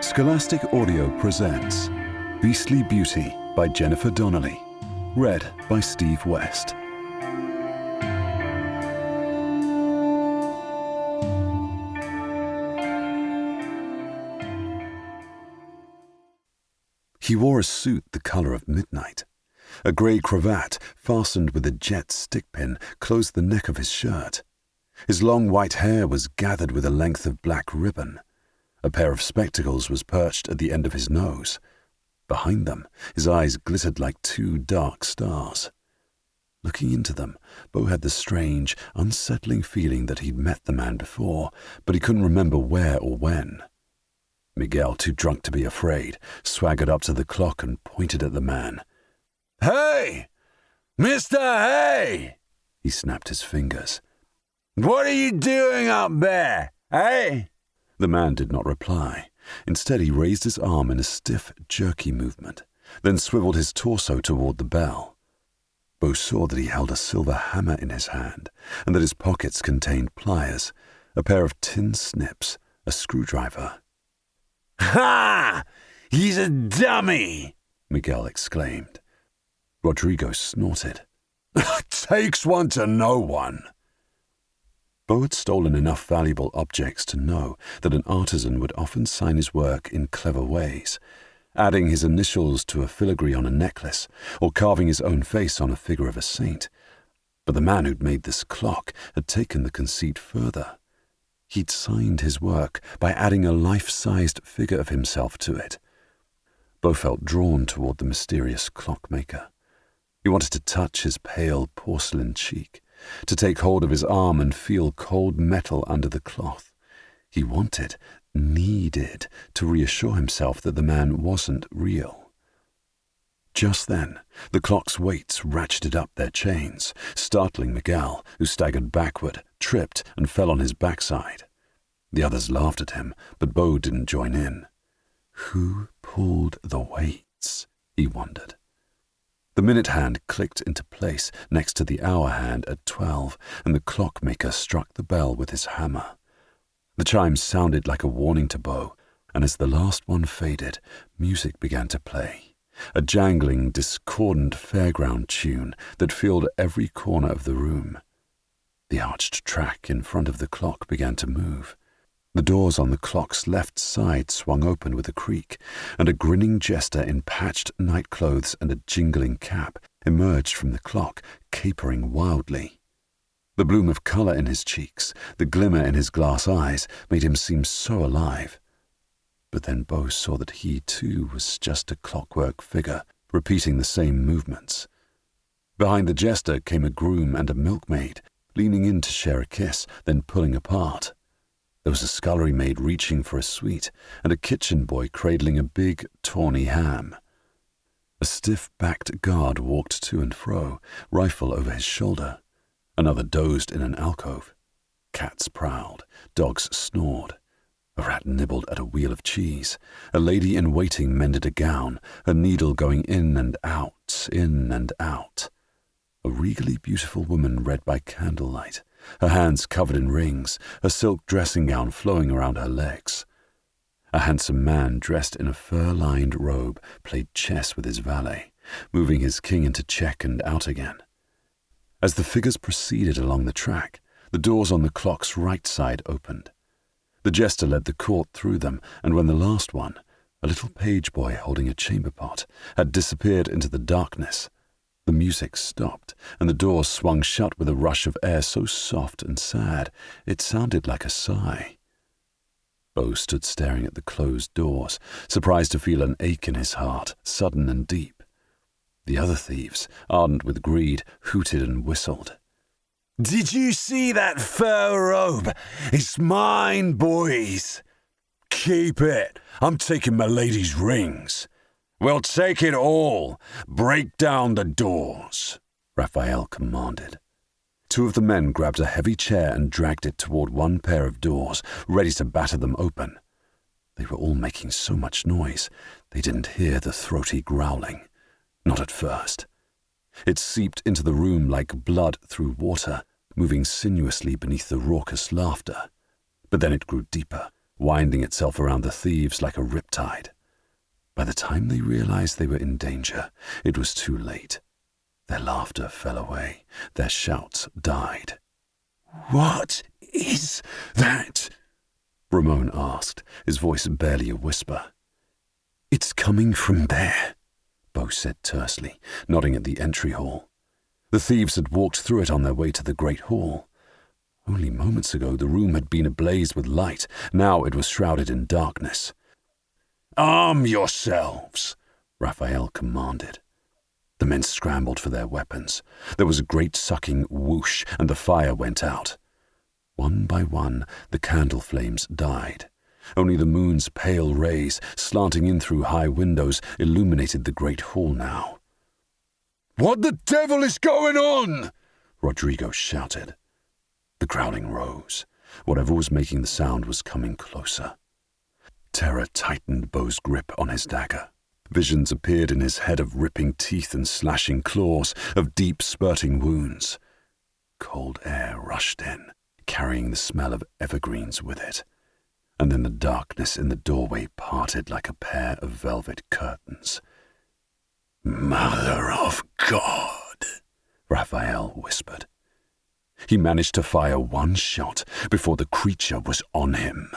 Scholastic Audio presents Beastly Beauty by Jennifer Donnelly, read by Steve West. He wore a suit the color of midnight. A grey cravat, fastened with a jet stickpin, closed the neck of his shirt. His long white hair was gathered with a length of black ribbon. A pair of spectacles was perched at the end of his nose. Behind them, his eyes glittered like two dark stars. Looking into them, Beau had the strange, unsettling feeling that he'd met the man before, but he couldn't remember where or when. Miguel, too drunk to be afraid, swaggered up to the clock and pointed at the man. "Hey! Mr. Hey!" He snapped his fingers. "What are you doing up there, eh?" The man did not reply. Instead, he raised his arm in a stiff, jerky movement, then swiveled his torso toward the bell. Beau saw that he held a silver hammer in his hand, and that his pockets contained pliers, a pair of tin snips, a screwdriver. "Ha! He's a dummy!" Miguel exclaimed. Rodrigo snorted. "Takes one to know one." Beau had stolen enough valuable objects to know that an artisan would often sign his work in clever ways, adding his initials to a filigree on a necklace or carving his own face on a figure of a saint. But the man who'd made this clock had taken the conceit further. He'd signed his work by adding a life-sized figure of himself to it. Beau felt drawn toward the mysterious clockmaker. He wanted to touch his pale porcelain cheek, to take hold of his arm and feel cold metal under the cloth. He wanted, needed, to reassure himself that the man wasn't real. Just then, the clock's weights ratcheted up their chains, startling Miguel, who staggered backward, tripped, and fell on his backside. The others laughed at him, but Beau didn't join in. Who pulled the weights? He wondered. The minute hand clicked into place next to the hour hand at 12, and the clockmaker struck the bell with his hammer. The chimes sounded like a warning to Beau, and as the last one faded, music began to play, a jangling, discordant fairground tune that filled every corner of the room. The arched track in front of the clock began to move. The doors on the clock's left side swung open with a creak, and a grinning jester in patched nightclothes and a jingling cap emerged from the clock, capering wildly. The bloom of color in his cheeks, the glimmer in his glass eyes, made him seem so alive. But then Beau saw that he, too, was just a clockwork figure, repeating the same movements. Behind the jester came a groom and a milkmaid, leaning in to share a kiss, then pulling apart. There was a scullery maid reaching for a sweet, and a kitchen boy cradling a big, tawny ham. A stiff-backed guard walked to and fro, rifle over his shoulder. Another dozed in an alcove. Cats prowled, dogs snored. A rat nibbled at a wheel of cheese. A lady in waiting mended a gown, her needle going in and out, in and out. A regally beautiful woman read by candlelight, her hands covered in rings, her silk dressing gown flowing around her legs. A handsome man dressed in a fur-lined robe played chess with his valet, moving his king into check and out again. As the figures proceeded along the track, the doors on the clock's right side opened. The jester led the court through them, and when the last one, a little page boy holding a chamber pot, had disappeared into the darkness, the music stopped, and the doors swung shut with a rush of air so soft and sad it sounded like a sigh. Beau stood staring at the closed doors, surprised to feel an ache in his heart, sudden and deep. The other thieves, ardent with greed, hooted and whistled. "Did you see that fur robe? It's mine, boys." "Keep it. I'm taking my lady's rings." "We'll take it all. Break down the doors," Raphael commanded. Two of the men grabbed a heavy chair and dragged it toward one pair of doors, ready to batter them open. They were all making so much noise, they didn't hear the throaty growling. Not at first. It seeped into the room like blood through water, moving sinuously beneath the raucous laughter. But then it grew deeper, winding itself around the thieves like a riptide. By the time they realized they were in danger, it was too late. Their laughter fell away. Their shouts died. "What is that?" Ramon asked, his voice barely a whisper. "It's coming from there," Bo said tersely, nodding at the entry hall. The thieves had walked through it on their way to the great hall. Only moments ago the room had been ablaze with light. Now it was shrouded in darkness. "Arm yourselves," Raphael commanded. The men scrambled for their weapons. There was a great sucking whoosh, and the fire went out. One by one, the candle flames died. Only the moon's pale rays, slanting in through high windows, illuminated the great hall now. "What the devil is going on?" Rodrigo shouted. The growling rose. Whatever was making the sound was coming closer. Terror tightened Bo's grip on his dagger. Visions appeared in his head of ripping teeth and slashing claws, of deep spurting wounds. Cold air rushed in, carrying the smell of evergreens with it. And then the darkness in the doorway parted like a pair of velvet curtains. "Mother of God," Raphael whispered. He managed to fire one shot before the creature was on him.